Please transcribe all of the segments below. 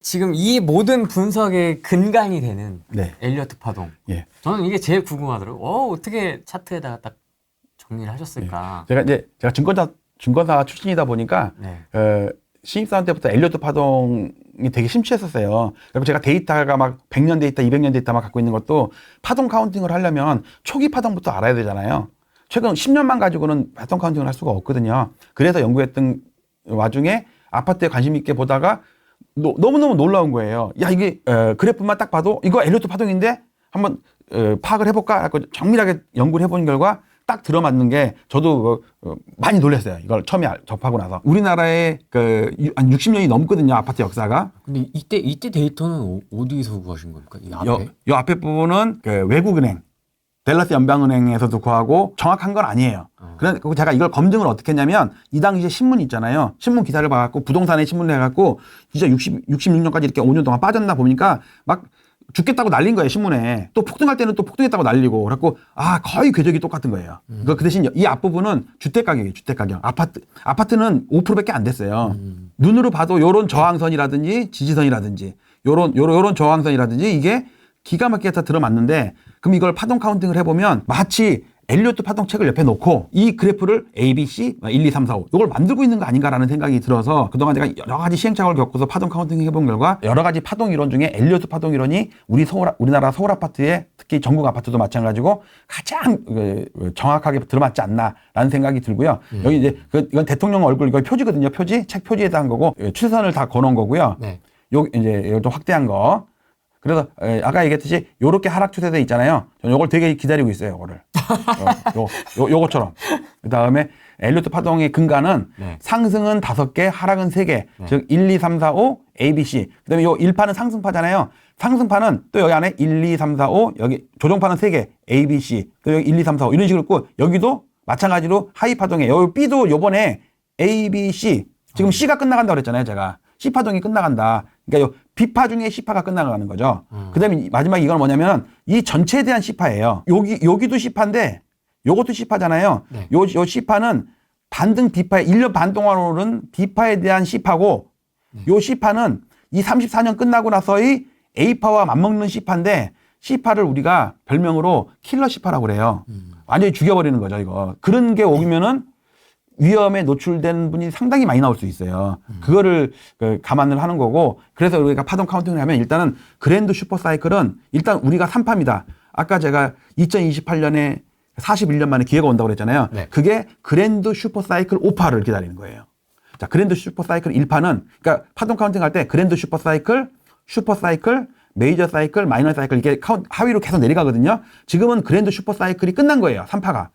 지금 이 모든 분석의 근간이 되는 네. 엘리어트 파동. 예. 저는 이게 제일 궁금하더라고요. 어떻게 차트에다가 딱 정리를 하셨을까? 제가 증권사 출신이다 보니까 네. 신입사원 때부터 엘리어트 파동이 되게 심취했었어요. 그리고 제가 데이터가 막 100년 데이터, 200년 데이터 막 갖고 있는 것도 파동 카운팅을 하려면 초기 파동부터 알아야 되잖아요. 최근 10년만 가지고는 파동 카운팅을 할 수가 없거든요. 그래서 연구했던 와중에 아파트에 관심 있게 보다가 너무너무 놀라운 거예요. 야, 이게 그래프만 딱 봐도 이거 엘리어트 파동인데 한번 파악을 해볼까 하고 정밀하게 연구를 해본 결과 딱 들어맞는 게 저도 많이 놀랐어요. 이걸 처음에 접하고 나서. 우리나라에 한 60년이 넘거든요. 아파트 역사가. 근데 이때 데이터는 어디서 구하신 겁니까? 이 앞에? 요 앞에 부분은 외국은행, 댈러스 연방은행에서도 구하고 정확한 건 아니에요. 그래서 제가 이걸 검증을 어떻게 했냐면 이 당시에 신문 있잖아요. 신문 기사를 봐갖고 부동산에 신문을 해갖고 진짜 66년까지 이렇게 5년 동안 빠졌나 보니까 막 죽겠다고 날린 거예요, 신문에. 또 폭등할 때는 또 폭등했다고 날리고. 그래갖고, 그러니까 거의 궤적이 똑같은 거예요. 그 대신 이 앞부분은 주택 가격이에요, 주택 가격. 아파트는 5%밖에 안 됐어요. 눈으로 봐도 요런 저항선이라든지 지지선이라든지 요런 저항선이라든지 이게 기가 막히게 다 들어맞는데 그럼 이걸 파동 카운팅을 해보면 마치 엘리어트 파동 책을 옆에 놓고 이 그래프를 A, B, C, 1, 2, 3, 4, 5 이걸 만들고 있는 거 아닌가라는 생각이 들어서 그동안 제가 여러 가지 시행착오를 겪어서 파동 카운팅 해본 결과 여러 가지 파동 이론 중에 엘리어트 파동 이론이 우리나라 서울 아파트에 특히 전국 아파트도 마찬가지고 가장 정확하게 들어맞지 않나라는 생각이 들고요. 여기 이제 이건 대통령 얼굴 이거 표지거든요. 책 표지에다 한 거고 추선을 다 거놓은 거고요. 네. 이제 좀 확대한 거. 그래서 아까 얘기했듯이 요렇게 하락 추세대 있잖아요. 저는 요걸 되게 기다리고 있어요. 요거를. 요거처럼. 그다음에 엘리어트 파동의 근간은 네. 상승은 5개, 하락은 3개. 네. 즉 1, 2, 3, 4, 5, A, B, C. 그다음에 요 1파는 상승파잖아요. 상승파는 또 여기 안에 1, 2, 3, 4, 5 여기 조정파는 3개. A, B, C. 또 여기 1, 2, 3, 4, 5 이런 식으로 있고 여기도 마찬가지로 하이 파동에 여기 B도 요번에 A, B, C. 지금 C가 끝나간다고 그랬잖아요. 제가. C 파동이 끝나간다. 그러니까 요 B파 중에 C파가 끝나가는 거죠. 그다음에 마지막 이건 뭐냐면 이 전체에 대한 C파예요. 여기도 C파인데 요것도 C파잖아요. 네. 요 C파는 반등 B파에 1년 반 동안 오른 B파에 대한 C파고 요 C파는 이 34년 끝나고 나서의 A파와 맞먹는 C파인데 C파를 우리가 별명으로 킬러 C파라고 그래요. 완전히 죽여버리는 거죠, 이거. 그런 게 오면은 위험에 노출된 분이 상당히 많이 나올 수 있어요. 그거를 감안을 하는 거고 그래서 우리가 파동 카운팅을 하면 일단은 그랜드 슈퍼 사이클은 일단 우리가 3파입니다. 아까 제가 2028년에 41년 만에 기회가 온다고 그랬잖아요. 네. 그게 그랜드 슈퍼 사이클 5파를 기다리는 거예요. 자, 그랜드 슈퍼 사이클 1파는 그러니까 파동 카운팅 할 때 그랜드 슈퍼 사이클, 메이저 사이클, 마이너 사이클 이게 하위로 계속 내려가거든요. 지금은 그랜드 슈퍼 사이클이 끝난 거예요. 3파가.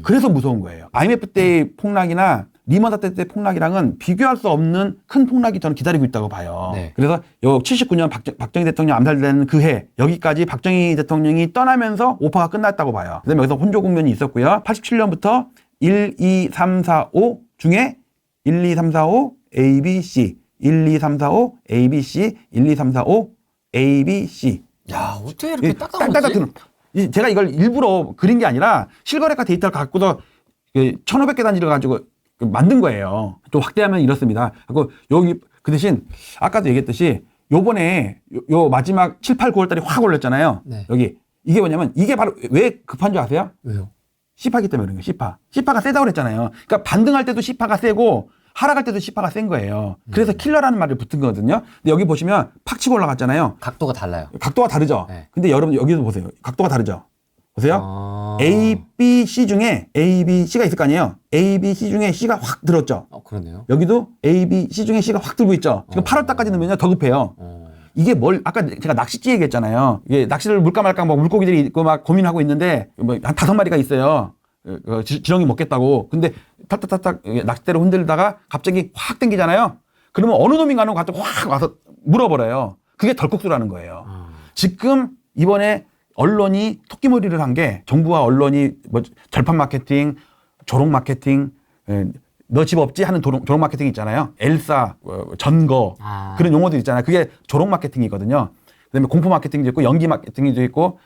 그래서 무서운 거예요. IMF 때의 폭락이나 리먼 사태 때 폭락이랑은 비교할 수 없는 큰 폭락이 저는 기다리고 있다고 봐요. 네. 그래서 요 79년 박정희 대통령 암살된 그 해 여기까지 박정희 대통령이 떠나면서 5파가 끝났다고 봐요. 그다음에 여기서 혼조 국면이 있었고요. 87년부터 1, 2, 3, 4, 5 중에 1, 2, 3, 4, 5 A, B, C 1, 2, 3, 4, 5 A, B, C 1, 2, 3, 4, 5 A, B, C 야, 어떻게 이렇게 딱딱딱 딱딱하지? 제가 이걸 일부러 그린 게 아니라 실거래가 데이터를 갖고서 1,500개 단위를 가지고 만든 거예요. 또 확대하면 이렇습니다. 그리고 여기 그 대신 아까도 얘기했듯이 요번에 요 마지막 7, 8, 9월 달에 확 올렸잖아요. 네. 여기 이게 뭐냐면 이게 바로 왜 급한 줄 아세요? 왜요? C파기 때문에 그런 거예요. C파가 세다고 그랬잖아요. 그러니까 반등할 때도 C파가 세고 하락할 때도 C파가 센 거예요. 그래서 킬러라는 말이 붙은 거거든요. 근데 여기 보시면 팍 치고 올라갔잖아요. 각도가 달라요. 각도가 다르죠. 네. 근데 여러분 여기도 보세요. 각도가 다르죠. 보세요. 아. A, B, C 중에 A, B, C가 있을 거 아니에요. A, B, C 중에 C가 확 들었죠. 그러네요. 여기도 A, B, C 중에 C가 확 들고 있죠. 지금 8월 달까지 넣으면 더 급해요. 이게 아까 제가 낚시찌 얘기했잖아요. 이게 낚시를 물까 말까 뭐 물고기들이 있고 막 고민하고 있는데 뭐 한 5마리가 있어요. 지렁이 먹겠다고. 근데 탁탁탁탁 낚싯대로 흔들다가 갑자기 확 당기잖아요. 그러면 어느 놈인가는 갑자기 확 와서 물어버려요. 그게 덜컥수라는 거예요. 지금 이번에 언론이 토끼머리를 한 게 정부와 언론이 뭐 절판 마케팅, 조롱 마케팅, 너 집 없지 하는 조롱 마케팅 있잖아요. 엘사, 전거 그런 용어들 있잖아요. 그게 조롱 마케팅이거든요. 그다음에 공포 마케팅도 있고 연기 마케팅도 있고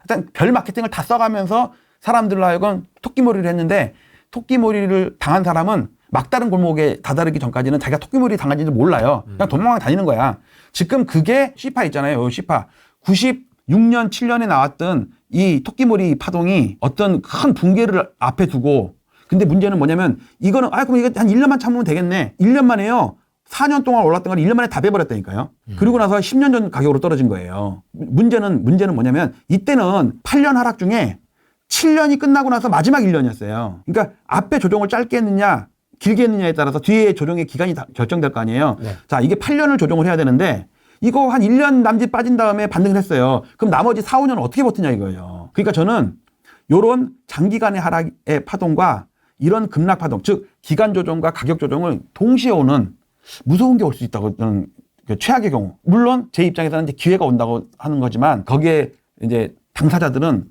일단 별 마케팅을 다 써가면서 사람들로 하여금 토끼머리를 했는데 토끼머리를 당한 사람은 막다른 골목에 다다르기 전까지는 자기가 토끼몰이 당한지를 몰라요. 그냥 도망만 다니는 거야. 지금 그게 시파 있잖아요. 시파. 96년, 7년에 나왔던 이 토끼몰이 파동이 어떤 큰 붕괴를 앞에 두고 근데 문제는 뭐냐면 이거는 그럼 이거 한 1년만 참으면 되겠네. 1년 만에요. 4년 동안 올랐던 걸 1년 만에 다 빼버렸다니까요. 그리고 나서 10년 전 가격으로 떨어진 거예요. 문제는 뭐냐면 이때는 8년 하락 중에 7년이 끝나고 나서 마지막 1년이었어요. 그러니까 앞에 조정을 짧게 했느냐 길게 했느냐에 따라서 뒤에 조정의 기간이 다 결정될 거 아니에요. 네. 자, 이게 8년을 조정을 해야 되는데 이거 한 1년 남짓 빠진 다음에 반등을 했어요. 그럼 나머지 4, 5년은 어떻게 버티냐 이거예요. 그러니까 저는 요런 장기간의 하락의 파동과 이런 급락 파동, 즉 기간 조정과 가격 조정을 동시에 오는 무서운 게 올 수 있다고 저는 최악의 경우. 물론 제 입장에서는 이제 기회가 온다고 하는 거지만 거기에 이제 당사자들은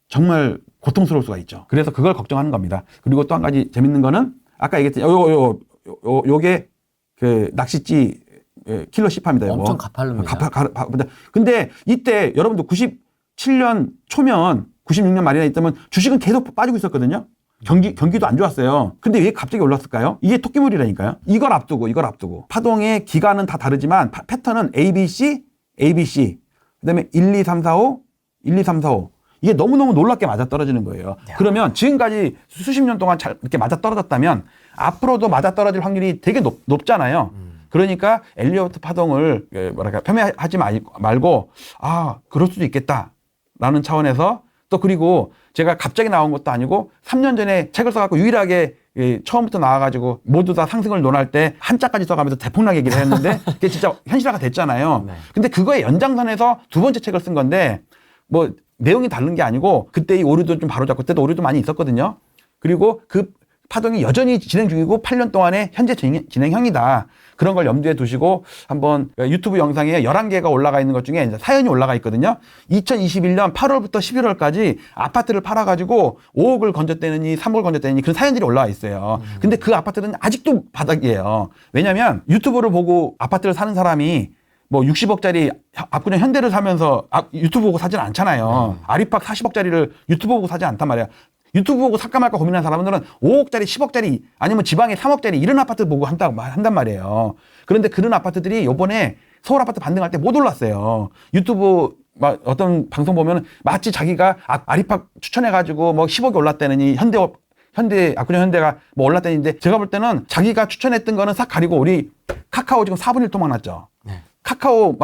정말 고통스러울 수가 있죠. 그래서 그걸 걱정하는 겁니다. 그리고 또 한 가지 재밌는 거는 아까 얘기했던 요게 그 낚싯지 킬러 시파입니다. 이거. 엄청 가팔릅니다. 근데 이때 여러분들 97년 초면 96년 말이나 있다면 주식은 계속 빠지고 있었거든요. 경기도 안 좋았어요. 근데 왜 갑자기 올랐을까요? 이게 토끼물이라니까요. 이걸 앞두고. 파동의 기간은 다 다르지만 패턴은 ABC. 그 다음에 1, 2, 3, 4, 5. 이게 너무너무 놀랍게 맞아떨어지는 거예요. 야. 그러면 지금까지 수십 년 동안 잘 이렇게 맞아떨어졌다면 앞으로도 맞아떨어질 확률이 되게 높잖아요. 그러니까 엘리어트 파동을 폄훼하지 말고 그럴 수도 있겠다라는 차원에서 또 그리고 제가 갑자기 나온 것도 아니고 3년 전에 책을 써갖고 유일하게 처음부터 나와가지고 모두 다 상승을 논할 때 한자까지 써가면서 대폭락 얘기를 했는데 그게 진짜 현실화가 됐잖아요. 네. 근데 그거의 연장선에서 두 번째 책을 쓴 건데 뭐 내용이 다른 게 아니고 그때 이 오류도 좀 바로잡고 그때도 오류도 많이 있었거든요. 그리고 그 파동이 여전히 진행 중이고 8년 동안의 현재 진행형이다. 그런 걸 염두에 두시고 한번 유튜브 영상에 11개가 올라가 있는 것 중에 이제 사연이 올라가 있거든요. 2021년 8월부터 11월까지 아파트를 팔아가지고 5억을 건졌다느니 3억을 건졌다느니 그런 사연들이 올라와 있어요. 근데 그 아파트는 아직도 바닥이에요. 왜냐하면 유튜브를 보고 아파트를 사는 사람이 뭐 60억짜리 압구정 현대를 사면서 유튜브 보고 사진 않잖아요. 아리팍 40억짜리를 유튜브 보고 사지 않단 말이야. 유튜브 보고 살까 말까 고민하는 사람들은 5억짜리, 10억짜리 아니면 지방에 3억짜리 이런 아파트 보고 한단 말이에요. 그런데 그런 아파트들이 요번에 서울 아파트 반등할 때 못 올랐어요. 유튜브 어떤 방송 보면 마치 자기가 아리팍 추천해가지고 뭐 10억이 올랐다느니 압구정 현대가 뭐 올랐다는데 제가 볼 때는 자기가 추천했던 거는 싹 가리고 우리 카카오 지금 4분의 1 토막 났죠. 네. 카카오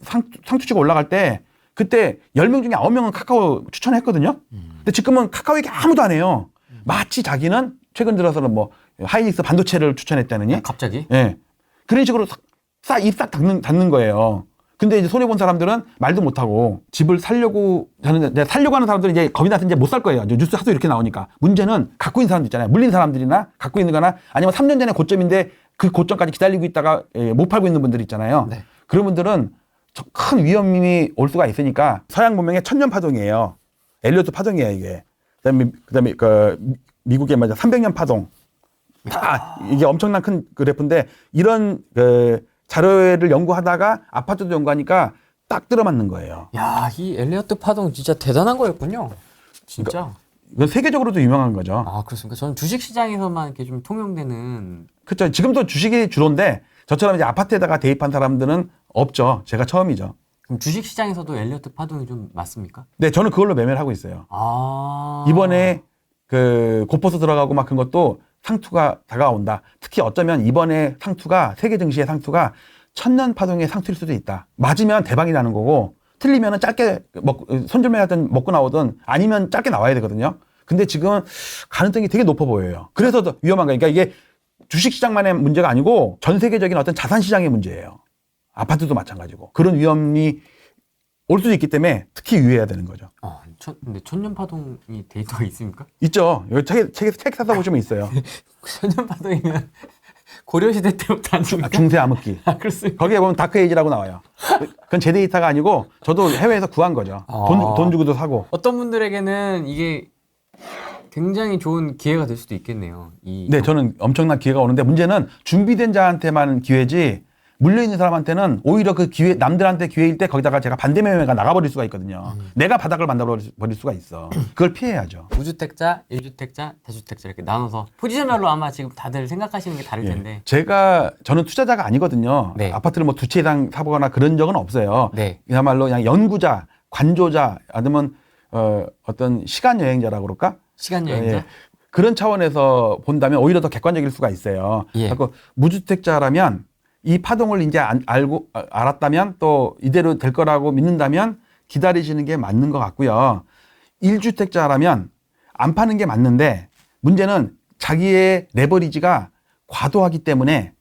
상투 치고 올라갈 때 그때 10명 중에 9명은 카카오 추천했거든요. 근데 지금은 카카오 얘기 아무도 안 해요. 마치 자기는 최근 들어서는 뭐 하이닉스 반도체를 추천했다느니. 갑자기? 예. 그런 식으로 입 싹 닫는 거예요. 근데 이제 손해본 사람들은 말도 못하고 집을 살려고 하는 사람들은 이제 겁이 나서 이제 못 살 거예요. 뉴스 하도 이렇게 나오니까. 문제는 갖고 있는 사람들 있잖아요. 물린 사람들이나 갖고 있는 거나 아니면 3년 전에 고점인데 그 고점까지 기다리고 있다가 못 팔고 있는 분들 있잖아요. 네. 그런 분들은 큰 위험이 올 수가 있으니까 서양 문명의 천년 파동이에요. 엘리어트 파동이에요, 이게. 그다음에 미국의 300년 파동. 이게 엄청난 큰 그래프인데 이런 자료를 연구하다가 아파트도 연구하니까 딱 들어맞는 거예요. 야, 이 엘리어트 파동 진짜 대단한 거였군요. 진짜. 이건 세계적으로도 유명한 거죠. 그렇습니까? 저는 주식 시장에서만 이렇게 좀 통용되는. 그렇죠. 지금도 주식이 주로인데 저처럼 이제 아파트에다가 대입한 사람들은 없죠. 제가 처음이죠. 그럼 주식 시장에서도 엘리어트 파동이 좀 맞습니까? 네, 저는 그걸로 매매를 하고 있어요. 이번에 고퍼스 들어가고 막 그런 것도 상투가 다가온다. 특히 어쩌면 이번에 세계 증시의 상투가 천년 파동의 상투일 수도 있다. 맞으면 대박이 나는 거고 틀리면 짧게 손절매하든 먹고 나오든 아니면 짧게 나와야 되거든요. 근데 지금 가능성이 되게 높아 보여요. 그래서 더 위험한 거예요. 그러니까 이게 주식시장만의 문제가 아니고 전 세계적인 어떤 자산시장의 문제예요. 아파트도 마찬가지고. 그런 위험이 올 수도 있기 때문에 특히 유의해야 되는 거죠. 근데 천년 파동이 데이터가 있습니까? 있죠. 여기 책 사서 보시면 있어요. 천년 파동이면 고려시대 때부터 아닙니까? 중세 암흑기. 그렇습니다. 거기에 보면 다크에이지라고 나와요. 그건 제 데이터가 아니고 저도 해외에서 구한 거죠. 돈 주고도 사고. 어떤 분들에게는 이게 굉장히 좋은 기회가 될 수도 있겠네요. 네, 저는 엄청난 기회가 오는데 문제는 준비된 자한테만 기회지 물려있는 사람한테는 오히려 그 기회, 남들한테 기회일 때 거기다가 제가 반대 매매가 나가버릴 수가 있거든요. 내가 바닥을 만들어버릴 수가 있어. 그걸 피해야죠. 무주택자, 1주택자, 다주택자 이렇게 나눠서 포지션별로 아마 지금 다들 생각하시는 게 다를 텐데. 저는 투자자가 아니거든요. 네. 아파트를 뭐 두 채 이상 사보거나 그런 적은 없어요. 네. 그야말로 그냥 연구자, 관조자, 아니면 어떤 시간 여행자라고 그럴까? 시간 여행자? 예. 그런 차원에서 본다면 오히려 더 객관적일 수가 있어요. 예. 그래서 무주택자라면 이 파동을 이제 알았다면 또 이대로 될 거라고 믿는다면 기다리시는 게 맞는 것 같고요. 1주택자라면 안 파는 게 맞는데 문제는 자기의 레버리지가 과도하기 때문에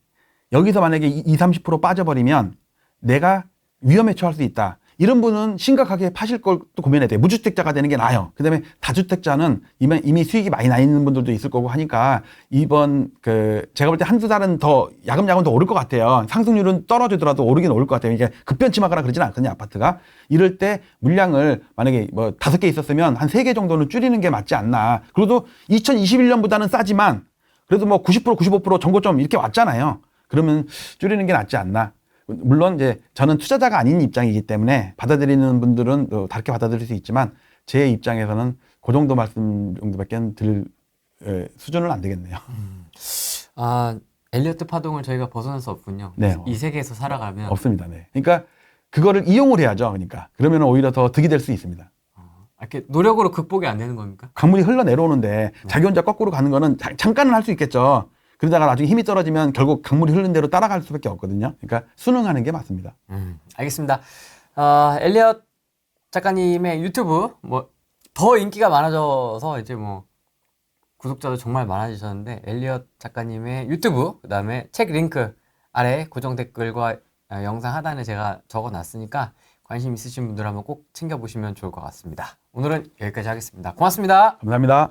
여기서 만약에 20-30% 빠져버리면 내가 위험에 처할 수 있다. 이런 분은 심각하게 파실 걸 또 고민해야 돼요. 무주택자가 되는 게 나아요. 그 다음에 다주택자는 이미 수익이 많이 나 있는 분들도 있을 거고 하니까 이번 제가 볼 때 한두 달은 더 야금야금 더 오를 것 같아요. 상승률은 떨어지더라도 오르긴 오를 것 같아요. 이게 급변침하거나 그러지는 않거든요, 아파트가. 이럴 때 물량을 만약에 뭐 5개 있었으면 한 3개 정도는 줄이는 게 맞지 않나. 그래도 2021년보다는 싸지만 그래도 뭐 90%, 95% 정고점 이렇게 왔잖아요. 그러면 줄이는 게 낫지 않나. 물론 이제 저는 투자자가 아닌 입장이기 때문에 받아들이는 분들은 또 다르게 받아들일 수 있지만 제 입장에서는 그 정도 말씀 정도밖에 들 수준은 안 되겠네요. 아, 엘리어트 파동을 저희가 벗어날 수 없군요. 네. 이 세계에서 살아가면. 없습니다. 네. 그러니까 그거를 이용을 해야죠. 그러니까 그러면 오히려 더 득이 될 수 있습니다. 이렇게 노력으로 극복이 안 되는 겁니까? 강물이 흘러내려오는데 자기 혼자 거꾸로 가는 거는 잠깐은 할 수 있겠죠. 그러다가 나중에 힘이 떨어지면 결국 강물이 흐르는 대로 따라갈 수밖에 없거든요. 그러니까 순응하는 게 맞습니다. 알겠습니다. 엘리엇 작가님의 유튜브 뭐 더 인기가 많아져서 이제 뭐 구독자도 정말 많아지셨는데 엘리엇 작가님의 유튜브 그다음에 책 링크 아래 고정 댓글과 영상 하단에 제가 적어놨으니까 관심 있으신 분들 한번 꼭 챙겨보시면 좋을 것 같습니다. 오늘은 여기까지 하겠습니다. 고맙습니다. 감사합니다.